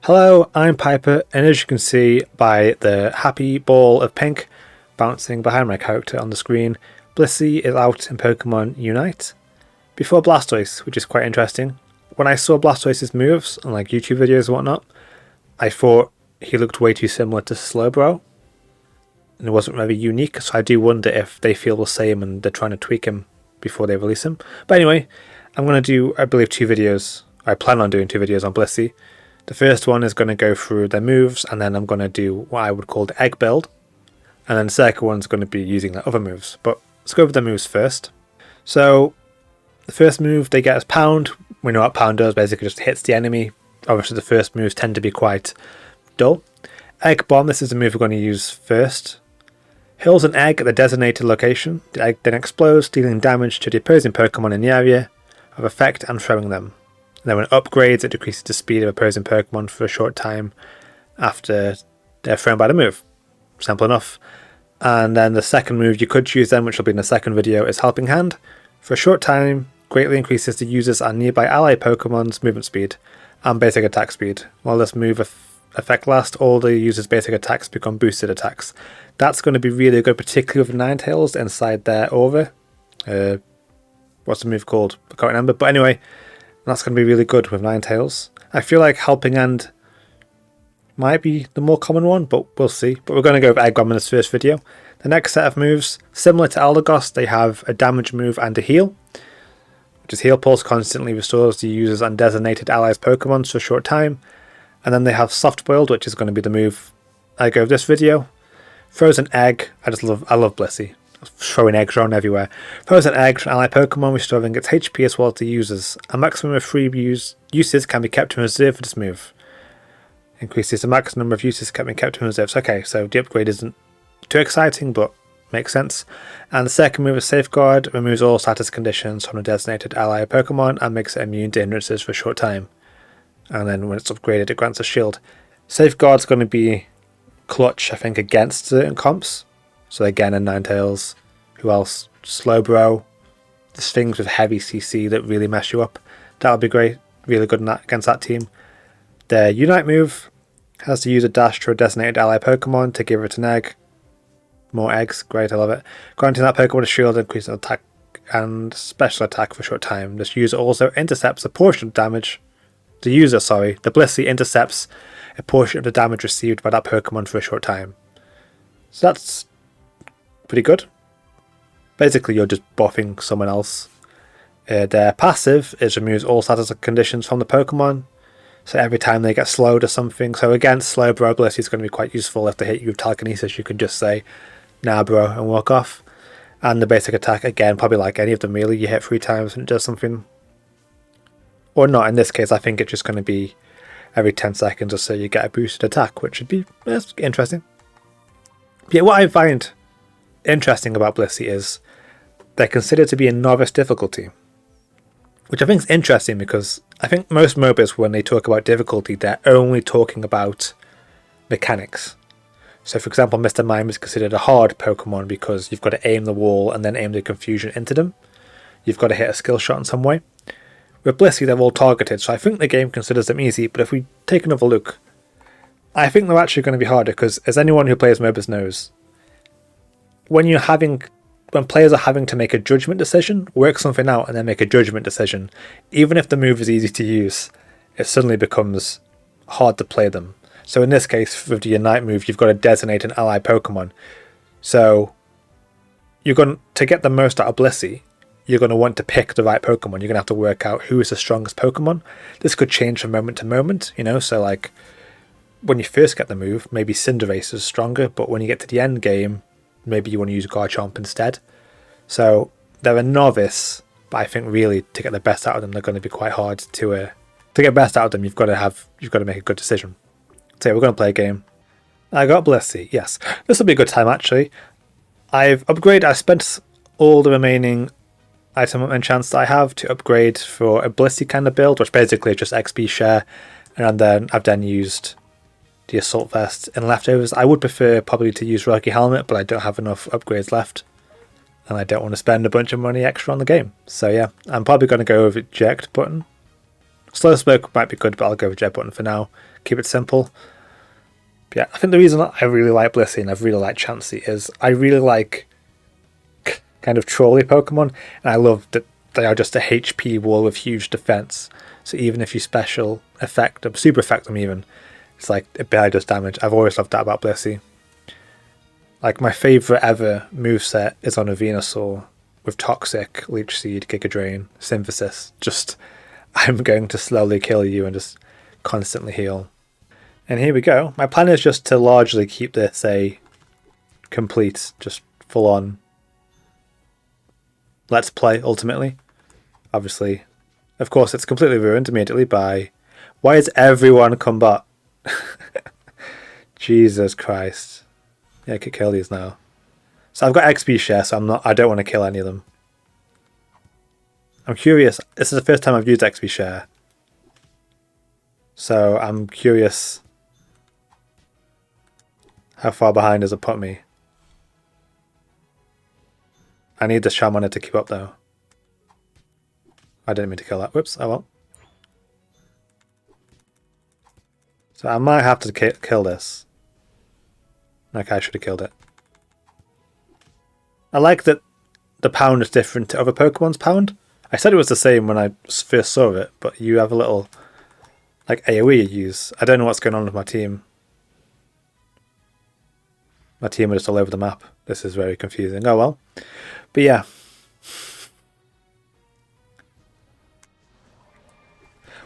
Hello, I'm Piper, and as you can see by the happy ball of pink bouncing behind my character on the screen, Blissey is out in Pokémon Unite. Before Blastoise, which is quite interesting. When I saw Blastoise's moves on like YouTube videos and whatnot, I thought he looked way too similar to Slowbro, and it wasn't very unique, so I do wonder if they feel the same and they're trying to tweak him before they release him. But anyway, I'm going to do, I believe, 2 videos. I plan on doing 2 videos on Blissey. The first one is going to go through their moves, and then I'm going to do what I would call the egg build. And then the second one's going to be using their other moves. But let's go over the moves first. So, the first move they get is Pound. We know what Pound does, basically just hits the enemy. Obviously the first moves tend to be quite dull. Egg Bomb, this is the move we're going to use first. Hurls an egg at the designated location. The egg then explodes, dealing damage to the opposing Pokemon in the area of effect and throwing them. And then when it upgrades, it decreases the speed of opposing Pokemon for a short time after they're thrown by the move. Simple enough. And then the second move you could choose then, which will be in the second video, is Helping Hand. For a short time, greatly increases the user's and nearby ally Pokemon's movement speed and basic attack speed. While this move effect lasts, all the user's basic attacks become boosted attacks. That's going to be really good, particularly with Ninetales inside their aura. What's the move called? I can't remember. But anyway, that's going to be really good with Ninetales. I feel like Helping Hand might be the more common one, but we'll see. But we're going to go with Egg Bomb in this first video. The next set of moves, similar to Eldegoss, they have a damage move and a heal, which is Heal Pulse, constantly restores the user's and designated allies' Pokemon for a short time. And then they have Soft Boiled, which is going to be the move I go with this video. Throws an egg. I love Blissey. Throwing eggs around everywhere. Throws an egg to an ally Pokemon, restoring its HP as well as the user's. A maximum of 3 uses can be kept in reserve for this move. Increases the maximum number of uses can be kept in reserve. Okay, so the upgrade isn't too exciting, but makes sense. And the second move is Safeguard, removes all status conditions from a designated ally Pokemon and makes it immune to hindrances for a short time. And then when it's upgraded, it grants a shield. Safeguard's going to be clutch, I think, against certain comps. So again, in Ninetales, who else? Slowbro. There's things with heavy CC that really mess you up. That'll be great, really good against that team. Their Unite move has to use a dash to a designated ally Pokemon to give it an egg. More eggs, great, I love it. Granting that Pokemon a shield, increasing attack and special attack for a short time. This user also intercepts a portion of damage. The Blissey intercepts a portion of the damage received by that Pokemon for a short time. So that's pretty good. Basically, you're just buffing someone else. Their passive is removes all status conditions from the Pokemon. So every time they get slowed or something. So against Slowbro, Blissey is going to be quite useful. If they hit you with telekinesis, you can just say, "Nah, bro," and walk off. And the basic attack, again, probably like any of them really, you hit 3 times and it does something. Or not, in this case, I think it's just going to be every 10 seconds or so you get a boosted attack, which would be interesting. But yeah, what I find interesting about Blissey is they're considered to be a novice difficulty, which I think is interesting because I think most MOBAs, when they talk about difficulty, they're only talking about mechanics. So for example, Mr. Mime is considered a hard Pokemon because you've got to aim the wall and then aim the confusion into them. You've got to hit a skill shot in some way. With Blissey, they're all targeted, so I think the game considers them easy, but if we take another look, I think they're actually going to be harder because, as anyone who plays MOBAs knows, when players are having to make a judgment decision, work something out and then make a judgment decision, even if the move is easy to use, it suddenly becomes hard to play them. So in this case, with the Unite move, you've got to designate an ally Pokemon. So you're going to get the most out of Blissey, you're going to want to pick the right Pokemon. You're going to have to work out who is the strongest Pokemon. This could change from moment to moment, so like when you first get the move, maybe Cinderace is stronger, but when you get to the end game, maybe you want to use Garchomp instead. So they're a novice, but I think really to get the best out of them, they're going to be quite hard to get best out of them. You've got to make a good decision. So yeah, we're going to play a game. I got Blissey. Yes, this will be a good time actually. I spent all the remaining item enchants that I have to upgrade for a Blissey kind of build, which basically is just XP share, and then I've used the Assault Vest and leftovers. I would prefer probably to use Rocky Helmet, but I don't have enough upgrades left, and I don't want to spend a bunch of money extra on the game. So yeah, I'm probably going to go with Eject button. Slow Smoke might be good, but I'll go with Jet Button for now. Keep it simple. But yeah, I think the reason I really like Blissey and I really like Chansey is I really like kind of trolly Pokemon, and I love that they are just a HP wall with huge defense. So even if you special effect them, super effect them even, it's like it barely does damage. I've always loved that about Blissey. Like my favourite ever moveset is on a Venusaur with Toxic, Leech Seed, Giga Drain, Synthesis. Just, I'm going to slowly kill you and just constantly heal. And here we go. My plan is just to largely keep this a complete, just full on let's play ultimately. Obviously, of course, it's completely ruined immediately by why is everyone combat? Jesus Christ. Yeah, I could kill these now. So I've got XP share, so I don't want to kill any of them. I'm curious. This is the first time I've used XP share. So I'm curious how far behind does it put me? I need the Charmander to keep up though. I didn't mean to kill that. Whoops, oh well. So I might have to kill this. Okay, I should have killed it. I like that the pound is different to other Pokemon's pound. I said it was the same when I first saw it, but you have a little like AoE you use. I don't know what's going on with my team. My team are just all over the map. This is very confusing. Oh well. But yeah.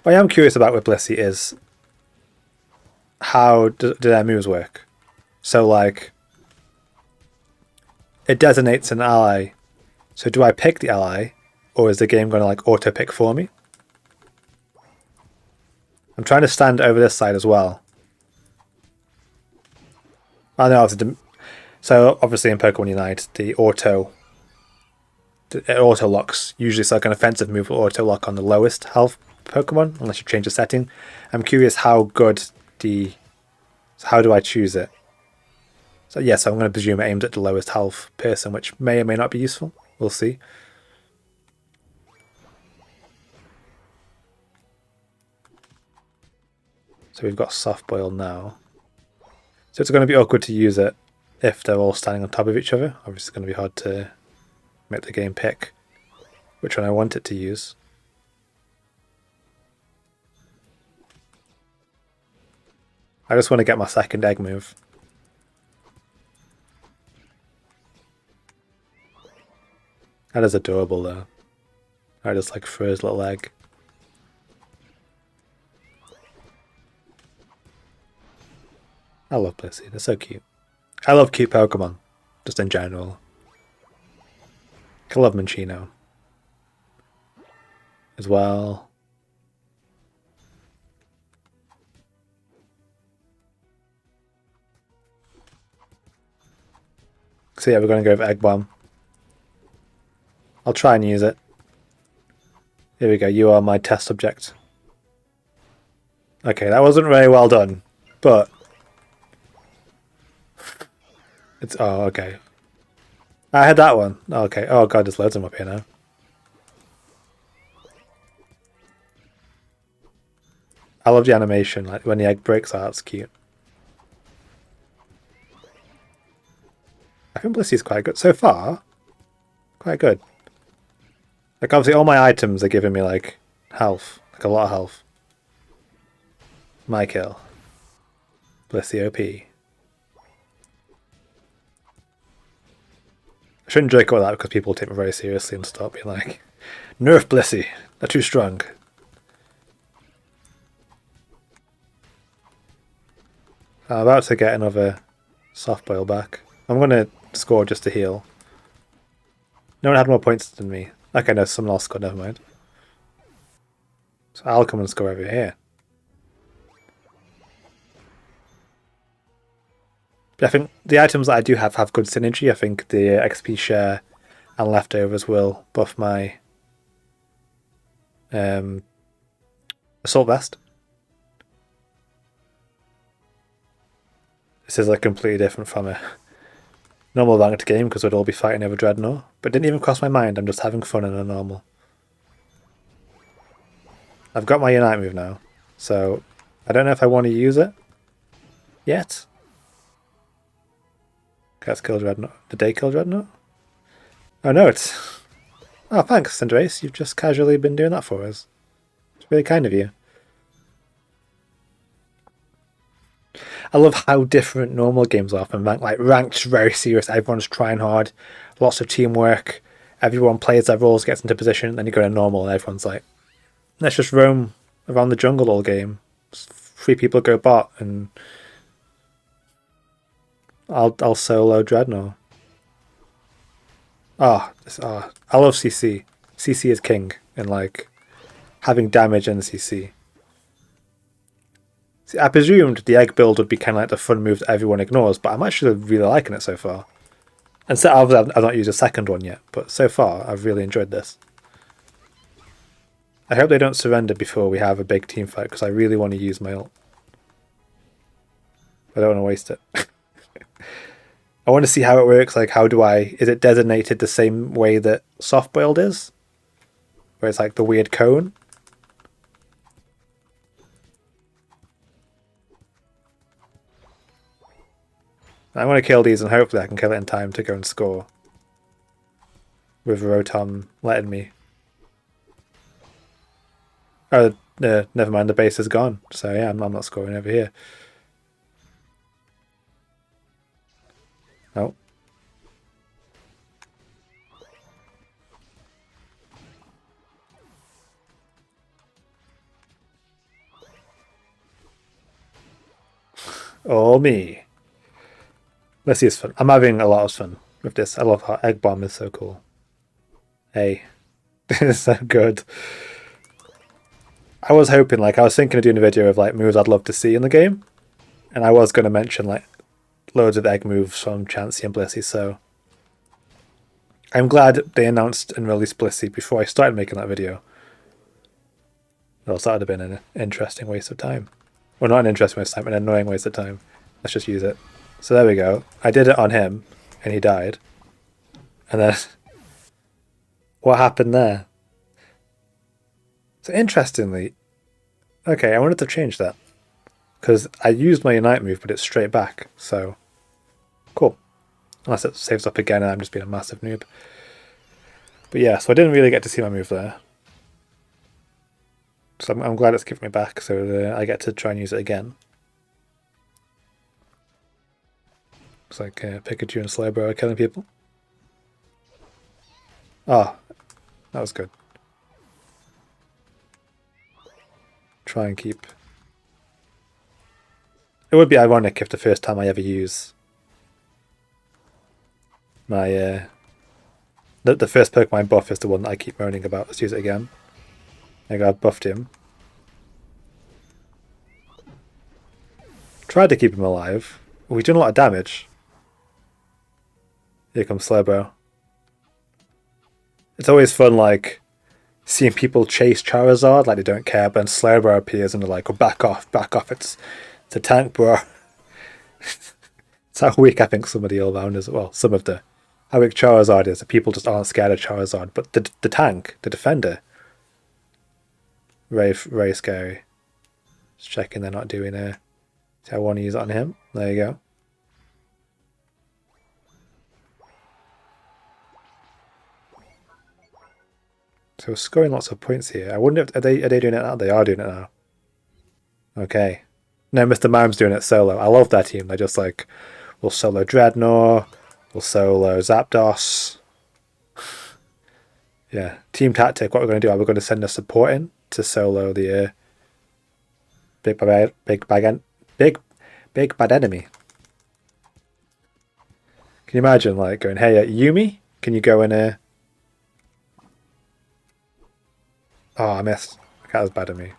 What I am curious about with Blissey is how do their moves work? So like, it designates an ally. So do I pick the ally, or is the game going to like auto pick for me? I'm trying to stand over this side as well. I know. So obviously in Pokemon Unite, it auto locks. Usually it's like an offensive move will auto lock on the lowest health Pokemon, unless you change the setting. I'm curious how good how do I choose it? So yes, I'm going to presume it aimed at the lowest health person, which may or may not be useful. We'll see. So we've got Soft Boil now. So it's going to be awkward to use it if they're all standing on top of each other. Obviously it's going to be hard to make the game pick which one I want it to use. I just want to get my second egg move. That is adorable though. I just like throw his little egg. I love Blissey, they're so cute. I love cute Pokemon, just in general. I love Minchino as well. So yeah, we're going to go with Egg Bomb. I'll try and use it. Here we go, you are my test subject. Okay, that wasn't very well done, but it's, oh, okay. I had that one. Okay, oh god, there's loads of them up here now. I love the animation, like when the egg breaks out, it's cute. I think Blissey's quite good. So far, quite good. Like obviously all my items are giving me like health, like a lot of health. My kill. Blissey OP. I shouldn't joke about that because people take me very seriously and start being like, nerf Blissey, they're too strong. I'm about to get another soft boil back. I'm going to score just to heal. No one had more points than me. Okay, no, someone else scored, never mind. So I'll come and score over here. But I think the items that I do have good synergy. I think the XP share and leftovers will buff my Assault Vest. This is like completely different from a normal ranked game because we'd all be fighting over Dreadnought. But it didn't even cross my mind, I'm just having fun in a normal. I've got my Unite move now, so I don't know if I want to use it yet. Okay, that's killed Dreadnought. Did they kill Dreadnought? Oh no, it's... Oh, thanks, Cinderace. You've just casually been doing that for us. It's really kind of you. I love how different normal games are from ranked. Like, ranked's very serious. Everyone's trying hard. Lots of teamwork. Everyone plays their roles, gets into position. Then you go to normal and everyone's like, let's just roam around the jungle all game. 3 people go bot and I'll solo Dreadnought. I love CC. CC is king and like having damage in CC. See, I presumed the egg build would be kind of like the fun move that everyone ignores, but I'm actually really liking it so far. And so I've not used a second one yet, but so far I've really enjoyed this. I hope they don't surrender before we have a big team fight, because I really want to use my ult. I don't want to waste it. I want to see how it works. Like, is it designated the same way that soft boiled is? Where it's like the weird cone? I want to kill these and hopefully I can kill it in time to go and score. With Rotom letting me. Oh, never mind, the base is gone. So yeah, I'm not scoring over here. Oh. All me. Blissey is fun. I'm having a lot of fun with this. I love how Egg Bomb is so cool. Hey. This is so good. I was hoping, I was thinking of doing a video of moves I'd love to see in the game. And I was going to mention loads of egg moves from Chansey and Blissey, so I'm glad they announced and released Blissey before I started making that video. Else that would have been an interesting waste of time. Well, not an interesting waste of time, an annoying waste of time. Let's just use it. So there we go. I did it on him, and he died. And then... what happened there? So interestingly... Okay, I wanted to change that. Because I used my Unite move, but it's straight back, so... Cool. Unless it saves up again and I'm just being a massive noob. But yeah, so I didn't really get to see my move there. So I'm glad it's given me back, so I get to try and use it again. Looks like Pikachu and Slowbro are killing people. Ah, that was good. Try and keep... It would be ironic if the first time I ever use my... the first Pokemon buff is the one that I keep moaning about. Let's use it again. There you go, I've buffed him. Tried to keep him alive. We've done a lot of damage. Here comes Slowbro. It's always fun, seeing people chase Charizard like they don't care, but then Slowbro appears and they're like, oh, back off, it's a tank, bro. It's how weak I think some of the all-rounders, well, some of the, how weak Charizard is, that people just aren't scared of Charizard, but the tank, the defender, very scary. Just checking they're not doing a... See, I want to use it on him. There you go. So we're scoring lots of points here. I wonder if are they doing it now? They are doing it now. Okay. No, Mr. Mime's doing it solo. I love that team. They're just we'll solo Dreadnought, we'll solo Zapdos. Yeah. Team tactic, what we're going to do, we're going to send a support in to solo the big bad enemy. Can you imagine going, hey Yumi, can you go in here? Oh, I missed. That was bad of me.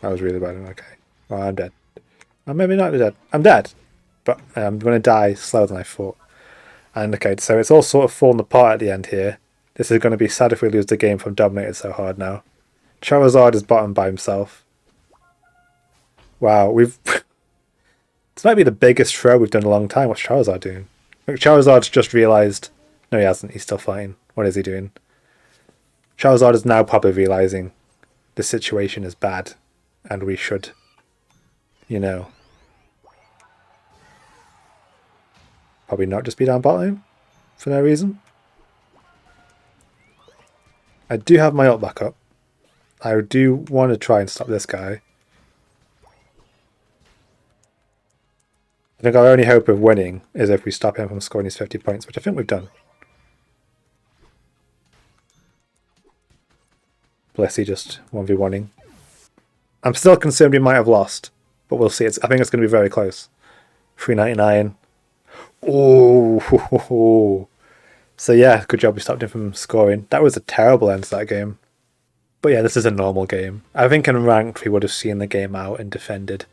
That was really bad. Okay. Oh, I'm dead. I'm maybe not dead. I'm dead. But I'm going to die slower than I thought. And okay, so it's all sort of fallen apart at the end here. This is going to be sad if we lose the game from dominated so hard now. Charizard is bottom by himself. Wow, we've... This might be the biggest throw we've done in a long time. What's Charizard doing? Look, Charizard's just realised... No, he hasn't. He's still fighting. What is he doing? Charizard is now probably realising the situation is bad and we should, you know, probably not just be down bottom for no reason. I do have my ult back up. I do want to try and stop this guy. I think our only hope of winning is if we stop him from scoring his 50 points, which I think we've done. Blissey just 1v1ing. I'm still concerned we might have lost, but we'll see. I think it's going to be very close. 399. Oh, so yeah, good job we stopped him from scoring. That was a terrible end to that game. But yeah, this is a normal game. I think in ranked we would have seen the game out and defended.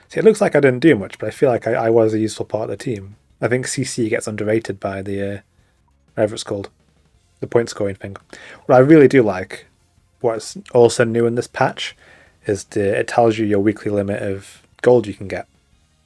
See, it looks like I didn't do much, but I feel like I was a useful part of the team. I think CC gets underrated by the, whatever it's called, the point scoring thing. What I really do like, what's also new in this patch, is it tells you your weekly limit of gold you can get.